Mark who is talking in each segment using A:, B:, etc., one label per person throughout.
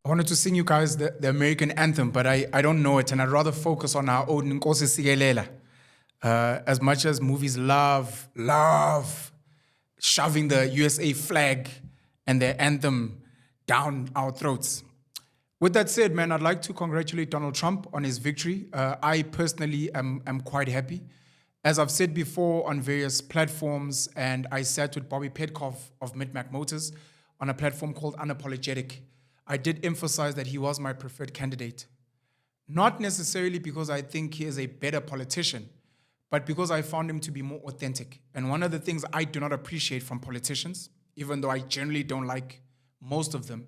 A: I wanted to sing you guys the American anthem, but I don't know it, and I'd rather focus on our own Nkosi Sikelel. As much as movies love shoving the USA flag and their anthem down our throats. With that said, man, I'd like to congratulate Donald Trump on his victory. I personally am quite happy. As I've said before on various platforms, and I sat with Bobby Petkoff of Mid-Mac Motors on a platform called Unapologetic, I did emphasize that he was my preferred candidate. Not necessarily because I think he is a better politician, but because I found him to be more authentic. And one of the things I do not appreciate from politicians, even though I generally don't like most of them,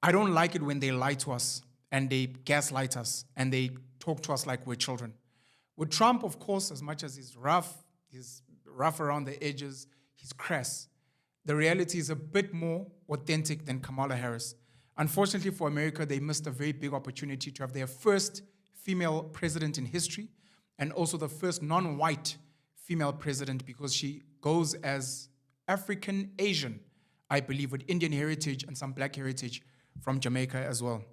A: I don't like it when they lie to us and they gaslight us and they talk to us like we're children. With Trump, of course, as much as he's rough around the edges, he's crass. The reality is a bit more authentic than Kamala Harris. Unfortunately for America, they missed a very big opportunity to have their first female president in history and also the first non-white female president because she goes as African Asian, I believe, with Indian heritage and some black heritage from Jamaica as well.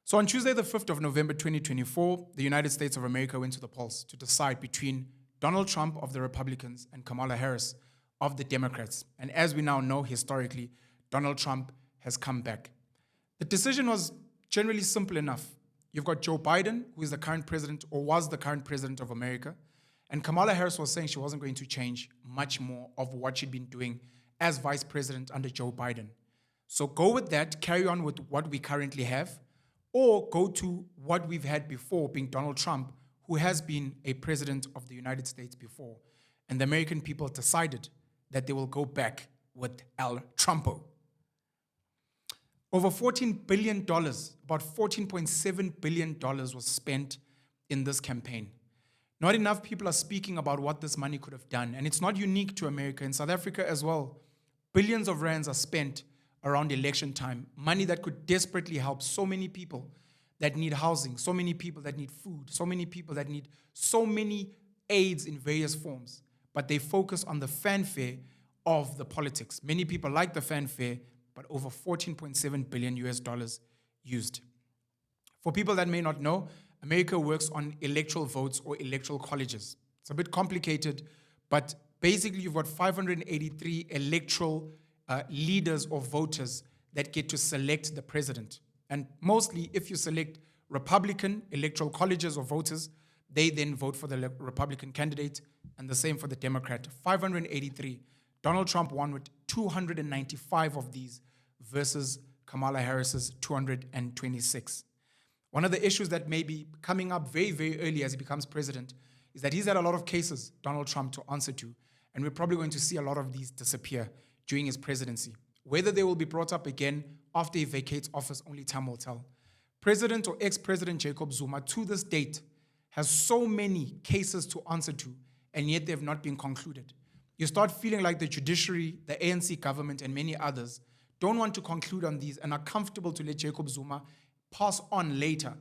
A: So on Tuesday, the 5th of November, 2024, the United States of America went to the polls to decide between Donald Trump of the Republicans and Kamala Harris of the Democrats. And as we now know, historically, Donald Trump has come back. The decision was generally simple enough. You've got Joe Biden, who is the current president or was the current president of America, and Kamala Harris was saying she wasn't going to change much more of what she'd been doing as vice president under Joe Biden. So go with that, carry on with what we currently have, or go to what we've had before, being Donald Trump, who has been a president of the United States before. And the American people decided that they will go back with El Trumpo. Over $14 billion, about $14.7 billion was spent in this campaign. Not enough people are speaking about what this money could have done. And it's not unique to America. In South Africa as well, billions of rands are spent around election time. Money that could desperately help so many people that need housing, so many people that need food, so many people that need so many aids in various forms. But they focus on the fanfare of the politics. Many people like the fanfare, but over $14.7 billion US dollars used. For people that may not know, America works on electoral votes or electoral colleges. It's a bit complicated, but basically you've got 583 electoral leaders or voters that get to select the president. And mostly if you select Republican electoral colleges or voters, they then vote for the Republican candidate, and the same for the Democrat. 583. Donald Trump won with 295 of these versus Kamala Harris's 226. One of the issues that may be coming up very, very early as he becomes president is that he's had a lot of cases, Donald Trump, to answer to, and we're probably going to see a lot of these disappear during his presidency. Whether they will be brought up again after he vacates office, only time will tell. President or ex-President Jacob Zuma, to this date, has so many cases to answer to, and yet they have not been concluded. You start feeling like the judiciary, the ANC government, and many others don't want to conclude on these and are comfortable to let Jacob Zuma pass on later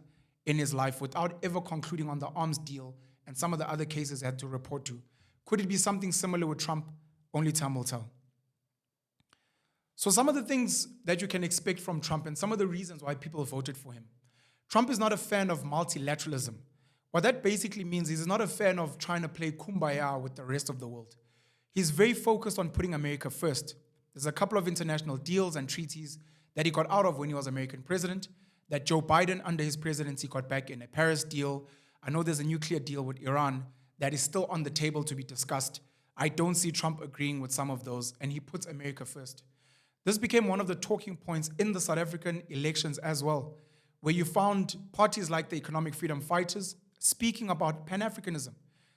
A: in his life without ever concluding on the arms deal and some of the other cases he had to report to. Could it be something similar with Trump? Only time will tell. So some of the things that you can expect from Trump and some of the reasons why people voted for him. Trump is not a fan of multilateralism. What that basically means is he's not a fan of trying to play kumbaya with the rest of the world. He's very focused on putting America first. There's a couple of international deals and treaties that he got out of when he was American president, that Joe Biden under his presidency got back in. A Paris deal. I know there's a nuclear deal with Iran that is still on the table to be discussed. I don't see Trump agreeing with some of those, and he puts America first. This became one of the talking points in the South African elections as well, where you found parties like the Economic Freedom Fighters speaking about Pan-Africanism,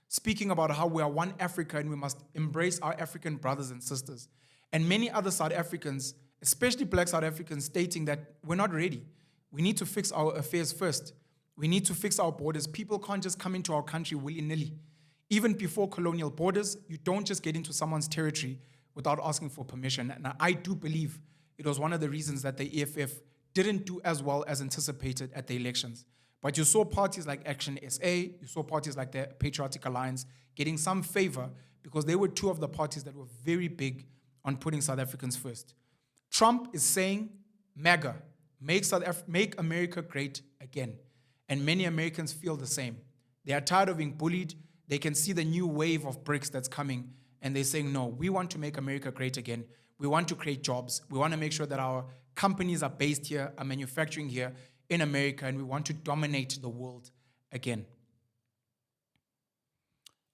A: speaking about how we are one Africa and we must embrace our African brothers and sisters. And many other South Africans, especially black South Africans, stating that we're not ready. We need to fix our affairs first. We need to fix our borders. People can't just come into our country willy-nilly. Even before colonial borders, you don't just get into someone's territory without asking for permission. And I do believe it was one of the reasons that the EFF didn't do as well as anticipated at the elections. But you saw parties like Action SA, you saw parties like the Patriotic Alliance getting some favor because they were two of the parties that were very big on putting South Africans first. Trump is saying, MAGA, make America great again. And many Americans feel the same. They are tired of being bullied. They can see the new wave of BRICS that's coming. And they're saying, no, we want to make America great again. We want to create jobs. We want to make sure that our companies are based here, are manufacturing here in America, and we want to dominate the world again.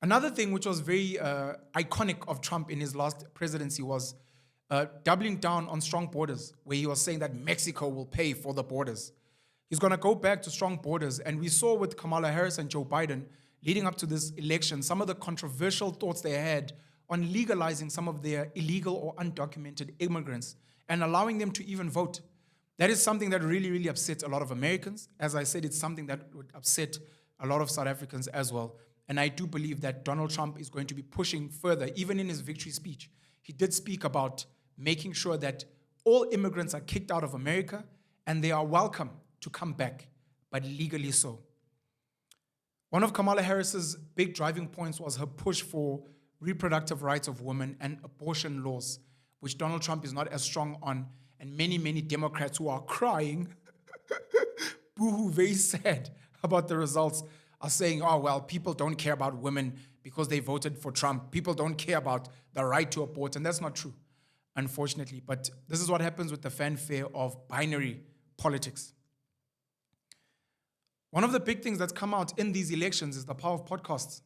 A: Another thing which was very iconic of Trump in his last presidency was doubling down on strong borders, where he was saying that Mexico will pay for the borders. He's going to go back to strong borders. And we saw with Kamala Harris and Joe Biden, leading up to this election, some of the controversial thoughts they had on legalizing some of their illegal or undocumented immigrants and allowing them to even vote. That is something that really, really upsets a lot of Americans. As I said, it's something that would upset a lot of South Africans as well. And I do believe that Donald Trump is going to be pushing further, even in his victory speech. He did speak about making sure that all immigrants are kicked out of America and they are welcome to come back, but legally so. One of Kamala Harris's big driving points was her push for reproductive rights of women and abortion laws, which Donald Trump is not as strong on, and many, many Democrats who are crying, boo-hoo, very sad about the results, are saying, oh, well, people don't care about women because they voted for Trump. People don't care about the right to abort, and that's not true, unfortunately. But this is what happens with the fanfare of binary politics. One of the big things that's come out in these elections is the power of podcasts.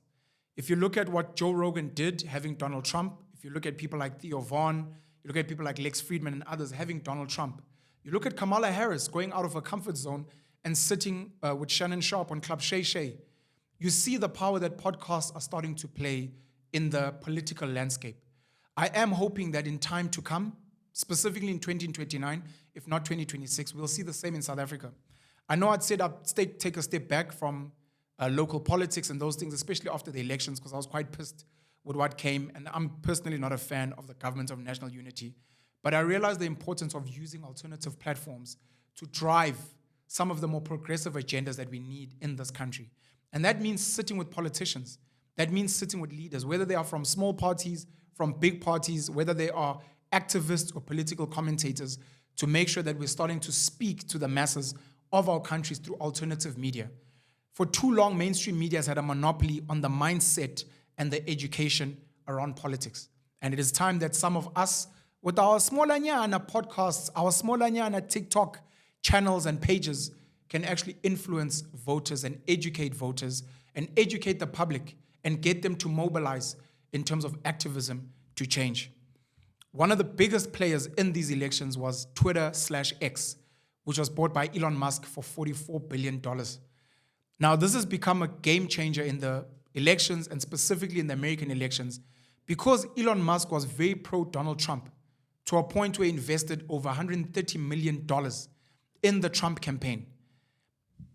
A: If you look at what Joe Rogan did having Donald Trump, if you look at people like Theo Vaughn, you look at people like Lex Friedman and others having Donald Trump, you look at Kamala Harris going out of her comfort zone and sitting with Shannon Sharp on Club Shay Shay, you see the power that podcasts are starting to play in the political landscape. I am hoping that in time to come, specifically in 2029, if not 2026, we'll see the same in South Africa. I know I'd said I'd take a step back from local politics and those things, especially after the elections, because I was quite pissed with what came, and I'm personally not a fan of the government of national unity. But I realized the importance of using alternative platforms to drive some of the more progressive agendas that we need in this country. And that means sitting with politicians. That means sitting with leaders, whether they are from small parties, from big parties, whether they are activists or political commentators, to make sure that we're starting to speak to the masses of our countries through alternative media. For too long, mainstream media has had a monopoly on the mindset and the education around politics. And it is time that some of us, with our smallanyana podcasts, our smallanyana TikTok channels and pages, can actually influence voters and educate the public and get them to mobilize in terms of activism to change. One of the biggest players in these elections was Twitter/X, which was bought by Elon Musk for $44 billion. Now, this has become a game changer in the elections and specifically in the American elections because Elon Musk was very pro-Donald Trump to a point where he invested over $130 million in the Trump campaign.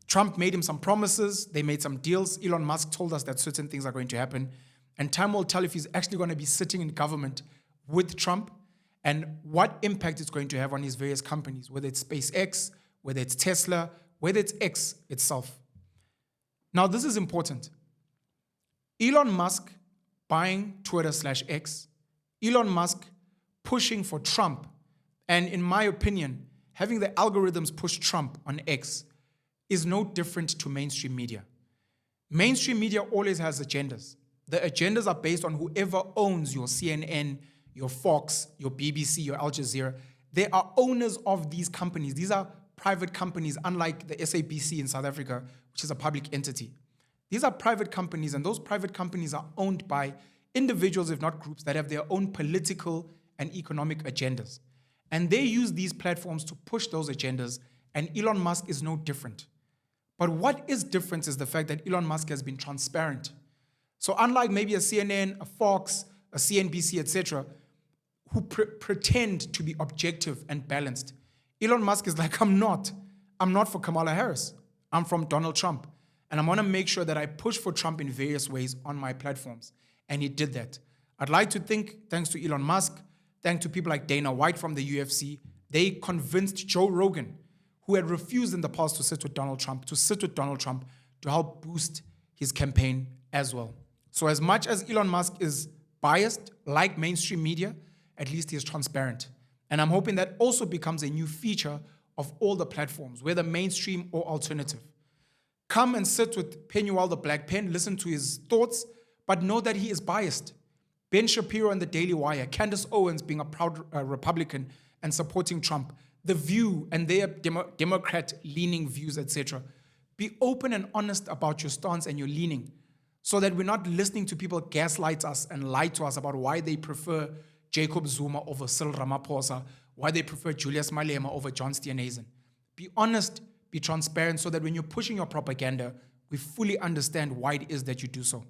A: Trump made him some promises. They made some deals. Elon Musk told us that certain things are going to happen. And time will tell if he's actually going to be sitting in government with Trump and what impact it's going to have on his various companies, whether it's SpaceX, whether it's Tesla, whether it's X itself. Now, this is important. Elon Musk buying Twitter/X, Elon Musk pushing for Trump, and in my opinion, having the algorithms push Trump on X is no different to mainstream media. Mainstream media always has agendas. The agendas are based on whoever owns your CNN, your Fox, your BBC, your Al Jazeera. They are owners of these companies. These are private companies, unlike the SABC in South Africa, which is a public entity. These are private companies, and those private companies are owned by individuals, if not groups, that have their own political and economic agendas. And they use these platforms to push those agendas, and Elon Musk is no different. But what is different is the fact that Elon Musk has been transparent. So unlike maybe a CNN, a Fox, a CNBC, etc., who pretend to be objective and balanced, Elon Musk is like, I'm not for Kamala Harris. I'm from Donald Trump. And I'm going to make sure that I push for Trump in various ways on my platforms. And he did that. I'd like to think, thanks to Elon Musk, thanks to people like Dana White from the UFC, they convinced Joe Rogan, who had refused in the past to sit with Donald Trump, to help boost his campaign as well. So as much as Elon Musk is biased, like mainstream media, at least he is transparent. And I'm hoping that also becomes a new feature of all the platforms, whether mainstream or alternative. Come and sit with Penuel the Black Pen, listen to his thoughts, but know that he is biased. Ben Shapiro on the Daily Wire, Candace Owens being a proud Republican and supporting Trump, The View and their Democrat-leaning views, etc. Be open and honest about your stance and your leaning so that we're not listening to people gaslight us and lie to us about why they prefer Jacob Zuma over Cyril Ramaphosa, why they prefer Julius Malema over John Steenhuisen. Be honest, be transparent so that when you're pushing your propaganda, we fully understand why it is that you do so.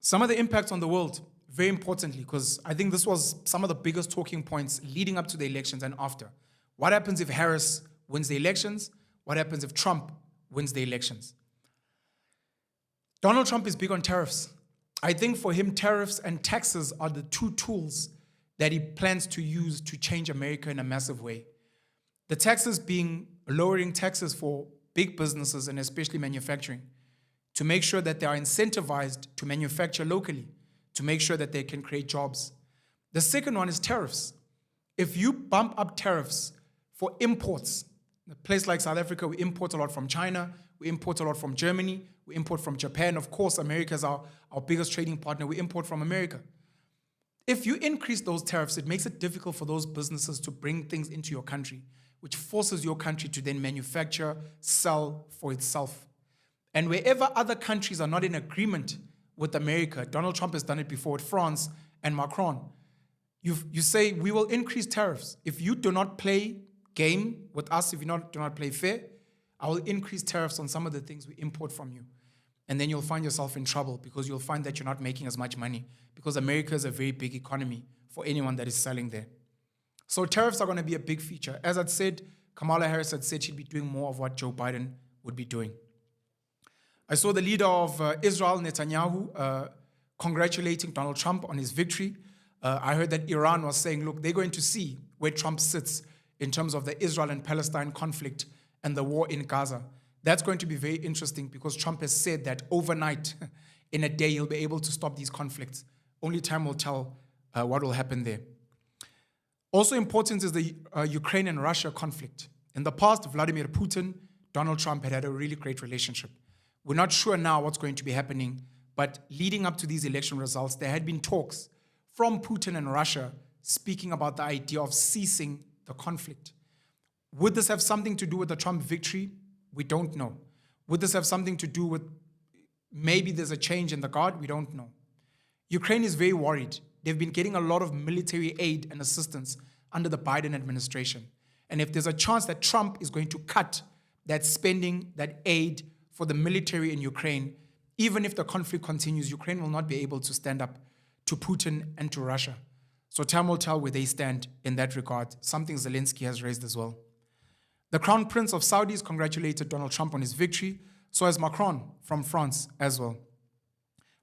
A: Some of the impacts on the world, very importantly, because I think this was some of the biggest talking points leading up to the elections and after. What happens if Harris wins the elections? What happens if Trump wins the elections? Donald Trump is big on tariffs. I think for him, tariffs and taxes are the two tools that he plans to use to change America in a massive way. The taxes being lowering taxes for big businesses and especially manufacturing, to make sure that they are incentivized to manufacture locally, to make sure that they can create jobs. The second one is tariffs. If you bump up tariffs for imports, in a place like South Africa, we import a lot from China, we import a lot from Germany, we import from Japan. Of course, America is our biggest trading partner. We import from America. If you increase those tariffs, it makes it difficult for those businesses to bring things into your country, which forces your country to then manufacture, sell for itself. And wherever other countries are not in agreement with America, Donald Trump has done it before with France and Macron. You say, we will increase tariffs. If you do not play game with us, if you do not play fair, I will increase tariffs on some of the things we import from you. And then you'll find yourself in trouble because you'll find that you're not making as much money because America is a very big economy for anyone that is selling there. So tariffs are going to be a big feature. As I'd said, Kamala Harris had said she'd be doing more of what Joe Biden would be doing. I saw the leader of Israel, Netanyahu, congratulating Donald Trump on his victory. I heard that Iran was saying, look, they're going to see where Trump sits in terms of the Israel and Palestine conflict and the war in Gaza. That's going to be very interesting because Trump has said that overnight, in a day, he'll be able to stop these conflicts. Only time will tell what will happen there. Also important is the Ukraine and Russia conflict. In the past, Vladimir Putin, Donald Trump had a really great relationship. We're not sure now what's going to be happening, but leading up to these election results, there had been talks from Putin and Russia speaking about the idea of ceasing the conflict. Would this have something to do with the Trump victory? We don't know. Would this have something to do with maybe there's a change in the guard? We don't know. Ukraine is very worried. They've been getting a lot of military aid and assistance under the Biden administration. And if there's a chance that Trump is going to cut that spending, that aid for the military in Ukraine, even if the conflict continues, Ukraine will not be able to stand up to Putin and to Russia. So time will tell where they stand in that regard, something Zelensky has raised as well. The Crown Prince of Saudis congratulated Donald Trump on his victory, so has Macron from France as well.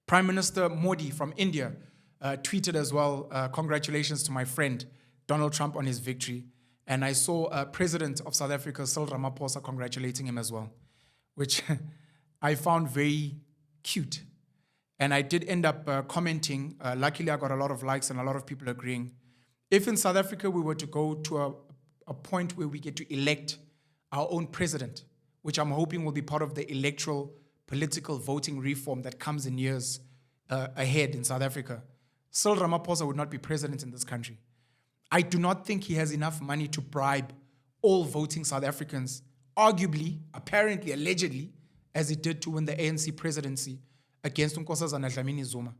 A: Prime Minister Modi from India tweeted as well, congratulations to my friend Donald Trump on his victory. And I saw President of South Africa, Cyril Ramaphosa, congratulating him as well, which I found very cute. And I did end up commenting. Luckily, I got a lot of likes and a lot of people agreeing. If in South Africa we were to go to a point where we get to elect our own president, which I'm hoping will be part of the electoral political voting reform that comes in years ahead in South Africa, Cyril Ramaphosa would not be president in this country. I do not think he has enough money to bribe all voting South Africans, arguably, apparently, allegedly, as he did to win the ANC presidency against Nkosazana Dlamini Zuma.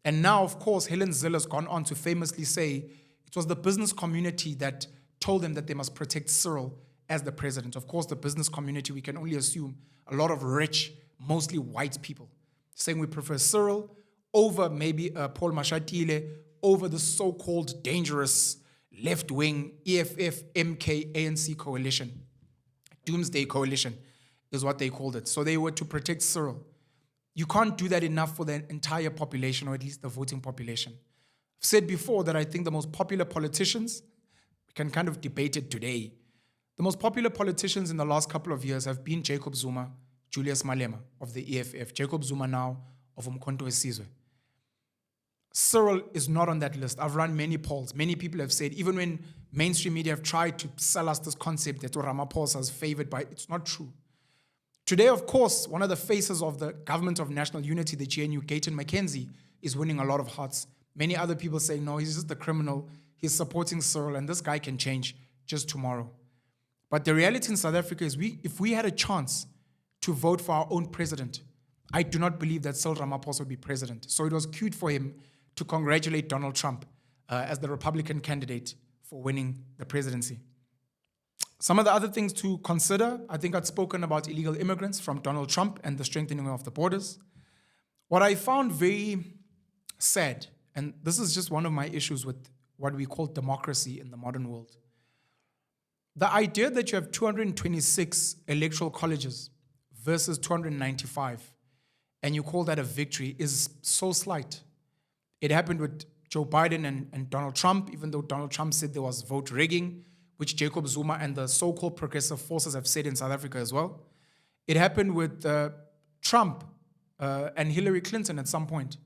A: And now, of course, Helen Zille has gone on to famously say it was the business community that told them that they must protect Cyril as the president. Of course, the business community, we can only assume a lot of rich, mostly white people, saying we prefer Cyril over maybe Paul Mashatile, over the so-called dangerous left-wing EFF, MK, ANC coalition. Doomsday coalition is what they called it. So they were to protect Cyril. You can't do that enough for the entire population, or at least the voting population. I've said before that I think the most popular politicians, we can kind of debate it today, the most popular politicians in the last couple of years have been Jacob Zuma, Julius Malema of the EFF, Jacob Zuma now of Umkhonto weSizwe. Cyril is not on that list. I've run many polls. Many people have said, even when mainstream media have tried to sell us this concept that Ramaphosa is favored by, it's not true. Today, of course, one of the faces of the Government of National Unity, the GNU, Gayton McKenzie, is winning a lot of hearts. Many other people saying, no, he's just the criminal. He's supporting Cyril, and this guy can change just tomorrow. But the reality in South Africa is if we had a chance to vote for our own president, I do not believe that Cyril Ramaphosa would be president. So it was cute for him to congratulate Donald Trump as the Republican candidate for winning the presidency. Some of the other things to consider, I think I'd spoken about illegal immigrants from Donald Trump and the strengthening of the borders. What I found very sad, and this is just one of my issues with what we call democracy in the modern world. The idea that you have 226 electoral colleges versus 295, and you call that a victory, is so slight. It happened with Joe Biden and Donald Trump, even though Donald Trump said there was vote rigging, which Jacob Zuma and the so-called progressive forces have said in South Africa as well. It happened with Trump and Hillary Clinton at some point.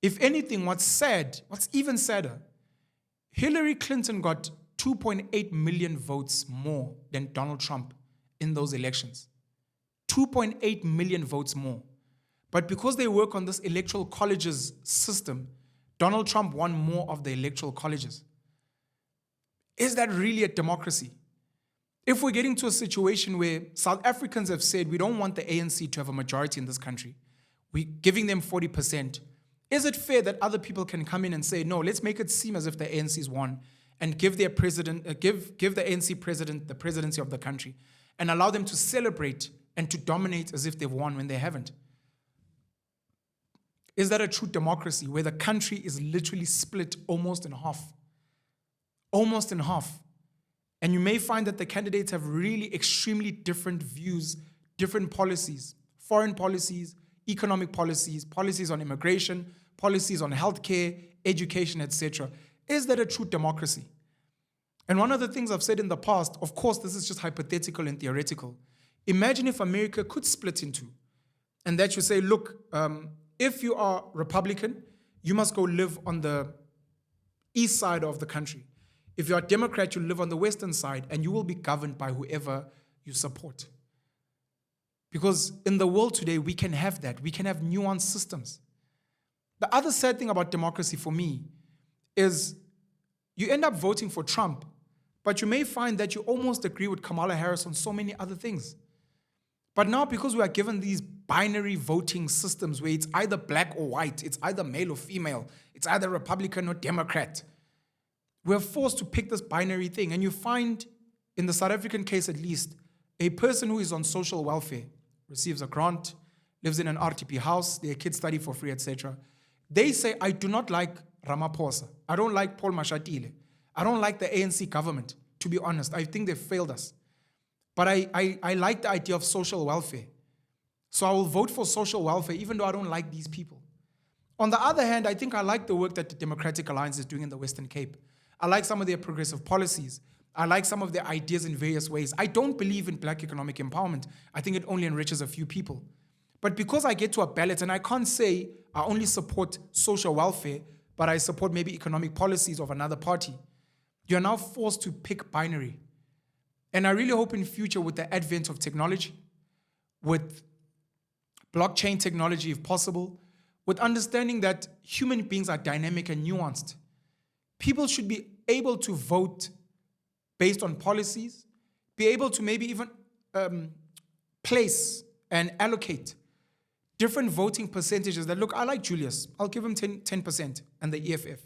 A: If anything, what's even sadder, Hillary Clinton got 2.8 million votes more than Donald Trump in those elections. 2.8 million votes more. But because they work on this electoral colleges system, Donald Trump won more of the electoral colleges. Is that really a democracy? If we're getting to a situation where South Africans have said we don't want the ANC to have a majority in this country, we're giving them 40%, is it fair that other people can come in and say, no, let's make it seem as if the ANC's won and give their president, give the ANC president the presidency of the country and allow them to celebrate and to dominate as if they've won when they haven't? Is that a true democracy where the country is literally split almost in half? Almost in half. And you may find that the candidates have really extremely different views, different policies, foreign policies, economic policies, policies on immigration, policies on healthcare, education, etc. Is that a true democracy? And one of the things I've said in the past, of course, this is just hypothetical and theoretical. Imagine if America could split in two, and that you say, look, if you are Republican, you must go live on the east side of the country. If you are Democrat, you live on the western side, and you will be governed by whoever you support. Because in the world today, we can have that. We can have nuanced systems. The other sad thing about democracy for me is you end up voting for Trump, but you may find that you almost agree with Kamala Harris on so many other things. But now, because we are given these binary voting systems where it's either black or white, it's either male or female, it's either Republican or Democrat, we're forced to pick this binary thing. And you find, in the South African case at least, a person who is on social welfare, receives a grant, lives in an RTP house, their kids study for free, etc. They say, I do not like Ramaphosa. I don't like Paul Mashatile. I don't like the ANC government, to be honest. I think they failed us. But I like the idea of social welfare. So I will vote for social welfare, even though I don't like these people. On the other hand, I think I like the work that the Democratic Alliance is doing in the Western Cape. I like some of their progressive policies. I like some of their ideas in various ways. I don't believe in black economic empowerment. I think it only enriches a few people. But because I get to a ballot, and I can't say I only support social welfare, but I support maybe economic policies of another party, you're now forced to pick binary. And I really hope in future, with the advent of technology, with blockchain technology if possible, with understanding that human beings are dynamic and nuanced, people should be able to vote based on policies, be able to maybe even place and allocate different voting percentages that, look, I like Julius, I'll give him 10% and the EFF.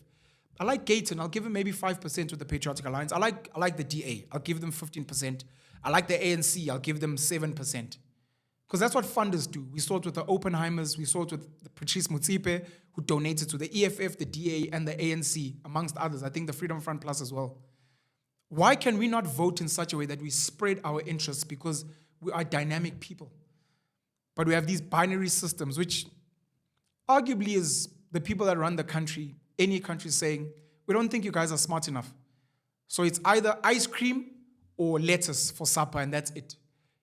A: I like Gayton, I'll give him maybe 5% with the Patriotic Alliance. I like the DA, I'll give them 15%. I like the ANC, I'll give them 7%. Because that's what funders do. We saw it with the Oppenheimers, we saw it with the Patrice Motsepe, who donated to the EFF, the DA, and the ANC, amongst others. I think the Freedom Front Plus as well. Why can we not vote in such a way that we spread our interests? Because we are dynamic people. But we have these binary systems, which arguably is the people that run the country, any country, saying, we don't think you guys are smart enough. So it's either ice cream or lettuce for supper, and that's it.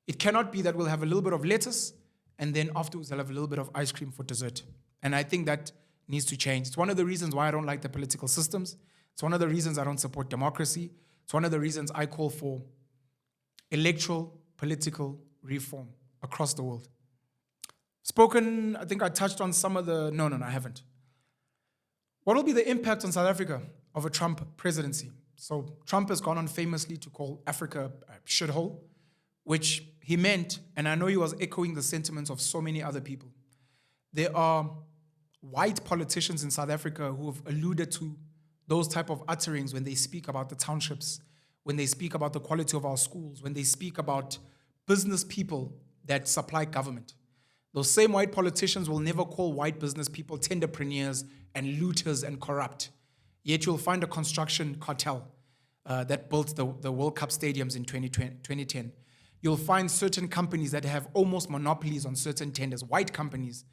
A: It cannot be that we'll have a little bit of lettuce, and then afterwards we'll have a little bit of ice cream for dessert. And I think that needs to change. It's one of the reasons why I don't like the political systems. It's one of the reasons I don't support democracy. It's one of the reasons I call for electoral political reform across the world. I think I touched on some of the, no, I haven't. What will be the impact on South Africa of a Trump presidency? So Trump has gone on famously to call Africa a shithole, which he meant, and I know he was echoing the sentiments of so many other people. There are white politicians in South Africa who have alluded to those type of utterings when they speak about the townships, when they speak about the quality of our schools, when they speak about business people that supply government. Those same white politicians will never call white business people tenderpreneurs and looters and corrupt. Yet you'll find a construction cartel that built the World Cup stadiums in 2010. You'll find certain companies that have almost monopolies on certain tenders, white companies.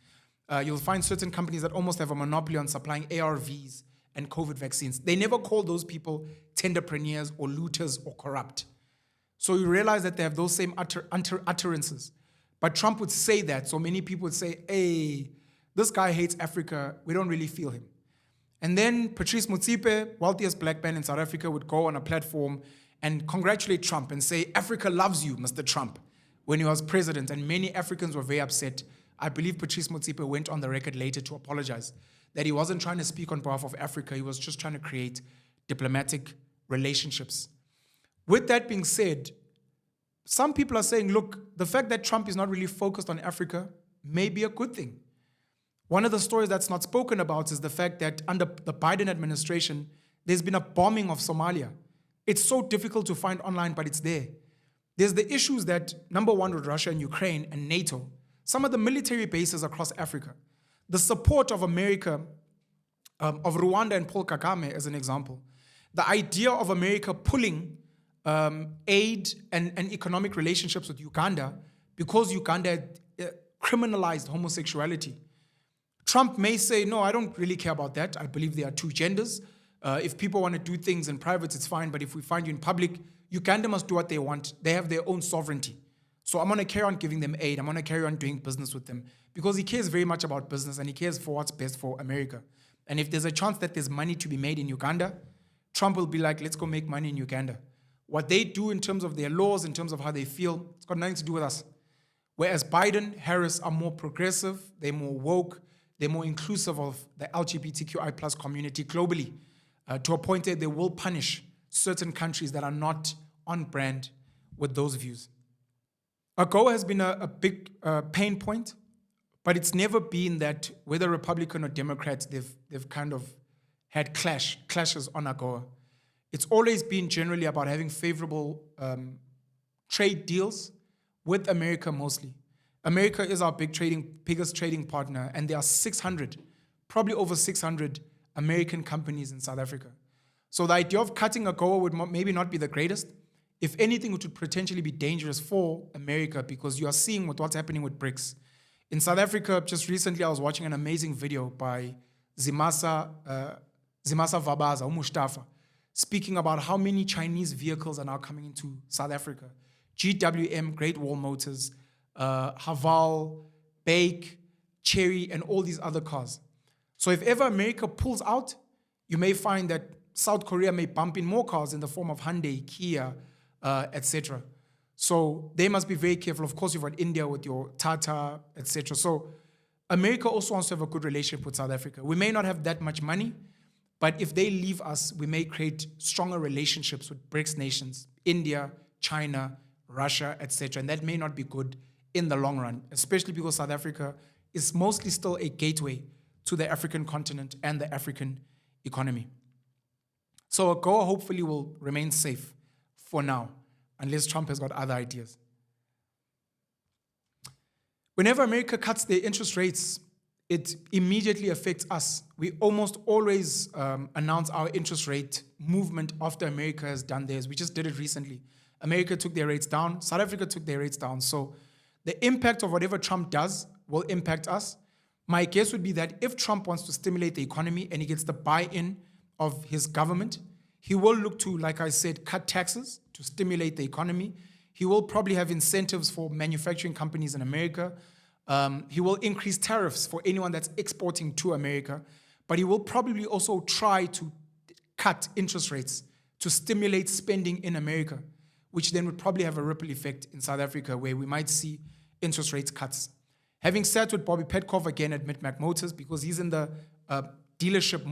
A: You'll find certain companies that almost have a monopoly on supplying ARVs and COVID vaccines. They never call those people tenderpreneurs or looters or corrupt. So you realize that they have those same utterances. But Trump would say that, so many people would say, hey, this guy hates Africa, we don't really feel him. And then Patrice Motsepe, wealthiest black man in South Africa, would go on a platform and congratulate Trump and say, Africa loves you, Mr. Trump, when he was president. And many Africans were very upset. I believe Patrice Motsepe went on the record later to apologize that he wasn't trying to speak on behalf of Africa. He was just trying to create diplomatic relationships. With that being said, some people are saying, look, the fact that Trump is not really focused on Africa may be a good thing. One of the stories that's not spoken about is the fact that under the Biden administration, there's been a bombing of Somalia. It's so difficult to find online, but it's there. There's the issues that, number one, with Russia and Ukraine and NATO, some of the military bases across Africa, the support of America, of Rwanda and Paul Kagame as an example, the idea of America pulling aid and economic relationships with Uganda because Uganda had criminalized homosexuality. Trump may say, no, I don't really care about that. I believe there are two genders. If people want to do things in private, it's fine. But if we find you in public, Uganda must do what they want. They have their own sovereignty. So I'm going to carry on giving them aid. I'm going to carry on doing business with them because he cares very much about business and he cares for what's best for America. And if there's a chance that there's money to be made in Uganda, Trump will be like, let's go make money in Uganda. What they do in terms of their laws, in terms of how they feel, it's got nothing to do with us. Whereas Biden, Harris are more progressive, they're more woke, they're more inclusive of the LGBTQI plus community globally, to a point that they will punish certain countries that are not on brand with those views. AGOA has been a big pain point, but it's never been that whether Republican or Democrats, they've kind of had clashes on AGOA. It's always been generally about having favorable trade deals with America mostly. America is our biggest trading partner, and there are 600, probably over 600 American companies in South Africa. So the idea of cutting AGOA would maybe not be the greatest. If anything, it would potentially be dangerous for America because you are seeing what's happening with BRICS. In South Africa, just recently, I was watching an amazing video by Zimasa Vabaza, Mustafa, speaking about how many Chinese vehicles are now coming into South Africa. GWM, Great Wall Motors, Haval, Bake, Cherry, and all these other cars. So if ever America pulls out, you may find that South Korea may bump in more cars in the form of Hyundai, Kia, etc. So they must be very careful. Of course, you've got India with your Tata, etc. So America also wants to have a good relationship with South Africa. We may not have that much money, but if they leave us, we may create stronger relationships with BRICS nations, India, China, Russia, etc. And that may not be good in the long run, especially because South Africa is mostly still a gateway to the African continent and the African economy. So AGOA hopefully will remain safe for now, unless Trump has got other ideas. Whenever America cuts their interest rates, it immediately affects us. We almost always announce our interest rate movement after America has done theirs. We just did it recently. America took their rates down. South Africa took their rates down. So the impact of whatever Trump does will impact us. My guess would be that if Trump wants to stimulate the economy and he gets the buy-in of his government, he will look to, like I said, cut taxes to stimulate the economy. He will probably have incentives for manufacturing companies in America. He will increase tariffs for anyone that's exporting to America. But he will probably also try to cut interest rates to stimulate spending in America, which then would probably have a ripple effect in South Africa where we might see interest rates cuts. Having sat with Bobby Petkov again at Midmac Motors, because he's in the dealership,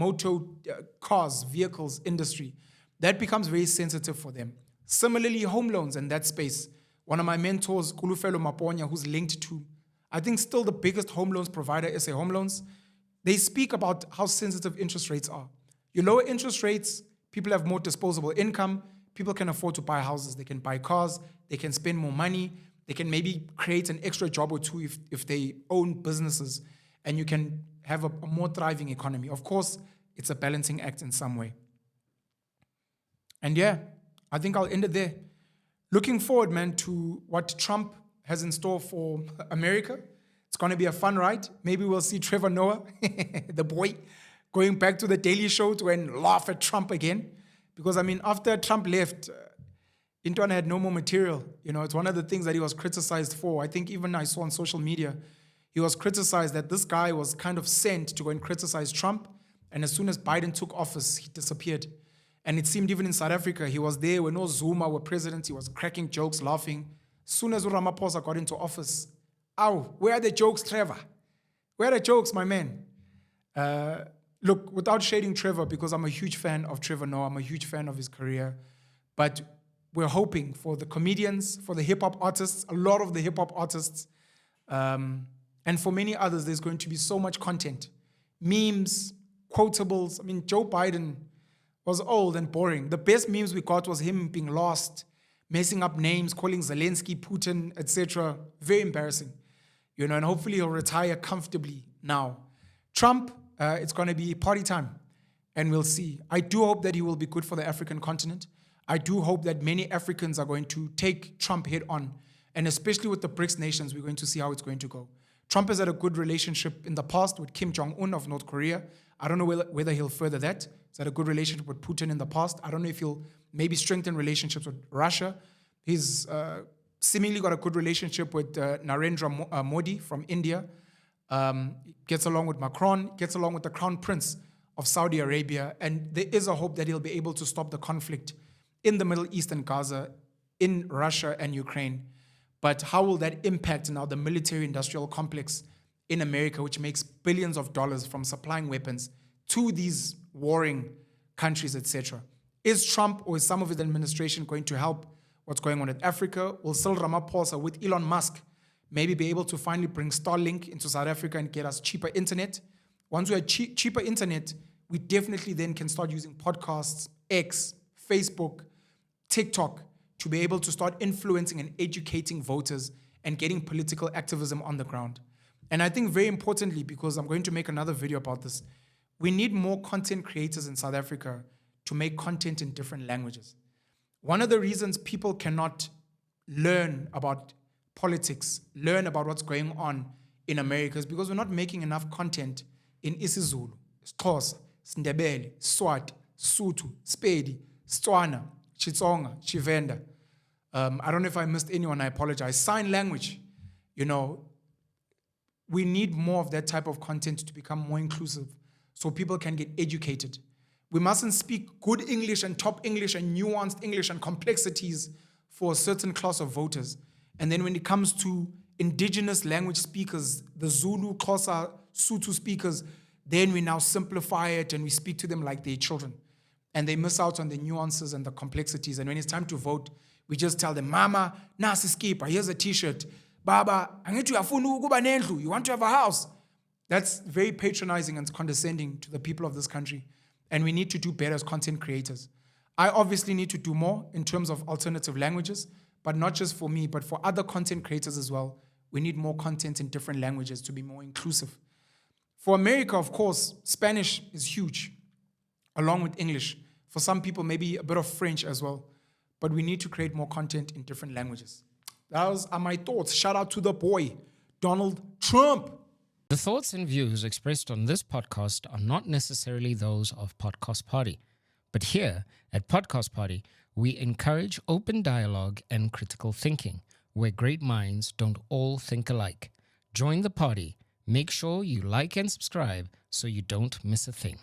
A: cars, vehicles industry, that becomes very sensitive for them. Similarly, home loans in that space. One of my mentors, Kulufelo Maponya, who's linked to, I think, still the biggest home loans provider, SA Home Loans, they speak about how sensitive interest rates are. You lower interest rates, people have more disposable income, people can afford to buy houses, they can buy cars, they can spend more money, they can maybe create an extra job or two if they own businesses, and you can have a more thriving economy. Of course, it's a balancing act in some way. And yeah, I think I'll end it there. Looking forward, man, to what Trump has in store for America. It's going to be a fun ride. Maybe we'll see Trevor Noah, the boy, going back to the Daily Show to laugh at Trump again. Because, I mean, after Trump left, Intwana had no more material. You know, it's one of the things that he was criticized for. I think even I saw on social media, he was criticized that this guy was kind of sent to go and criticize Trump. And as soon as Biden took office, he disappeared. And it seemed even in South Africa, he was there when Zuma were president. He was cracking jokes, laughing. As soon as Ramaphosa got into office, where are the jokes, Trevor? Where are the jokes, my man? Look, without shading Trevor, because I'm a huge fan of Trevor Noah, I'm a huge fan of his career, but we're hoping for the comedians, for the hip-hop artists, a lot of the hip-hop artists, and for many others, there's going to be so much content. Memes, quotables. I mean, Joe Biden was old and boring. The best memes we got was him being lost, messing up names, calling Zelensky, Putin, etc. Very embarrassing. You know, and hopefully he'll retire comfortably now. Trump, it's going to be party time, and we'll see. I do hope that he will be good for the African continent. I do hope that many Africans are going to take Trump head on, and especially with the BRICS nations, we're going to see how it's going to go. Trump has had a good relationship in the past with Kim Jong-un of North Korea. I don't know whether he'll further that. He's had a good relationship with Putin in the past. I don't know if he'll maybe strengthen relationships with Russia. He's seemingly got a good relationship with Narendra Modi from India. Gets along with Macron, gets along with the Crown Prince of Saudi Arabia. And there is a hope that he'll be able to stop the conflict in the Middle East and Gaza, in Russia and Ukraine. But how will that impact now the military-industrial complex in America, which makes billions of dollars from supplying weapons to these warring countries, etc.? Is Trump or is some of his administration going to help what's going on with Africa? Will Cyril Ramaphosa with Elon Musk maybe be able to finally bring Starlink into South Africa and get us cheaper internet? Once we have cheaper internet, we definitely then can start using podcasts, X, Facebook, TikTok, to be able to start influencing and educating voters and getting political activism on the ground. And I think very importantly, because I'm going to make another video about this, we need more content creators in South Africa to make content in different languages. One of the reasons people cannot learn about politics, learn about what's going on in America is because we're not making enough content in isiZulu, Xhosa, Ndebele, Swati, Sotho, Sepedi, Setswana, Xitsonga, Tshivenda. I don't know if I missed anyone, I apologize. Sign language, you know, we need more of that type of content to become more inclusive so people can get educated. We mustn't speak good English and top English and nuanced English and complexities for a certain class of voters. And then when it comes to indigenous language speakers, the Zulu, Xhosa, Sotho speakers, then we now simplify it and we speak to them like they're children. And they miss out on the nuances and the complexities. And when it's time to vote, we just tell them, Mama, nasi skipper, here's a t-shirt. Baba, you want to have a house? That's very patronizing and condescending to the people of this country. And we need to do better as content creators. I obviously need to do more in terms of alternative languages, but not just for me, but for other content creators as well. We need more content in different languages to be more inclusive. For America, of course, Spanish is huge, along with English. For some people, maybe a bit of French as well. But we need to create more content in different languages. Those are my thoughts. Shout out to the boy, Donald Trump.
B: The thoughts and views expressed on this podcast are not necessarily those of Podcast Party. But here at Podcast Party, we encourage open dialogue and critical thinking, where great minds don't all think alike. Join the party Make sure you like and subscribe so you don't miss a thing.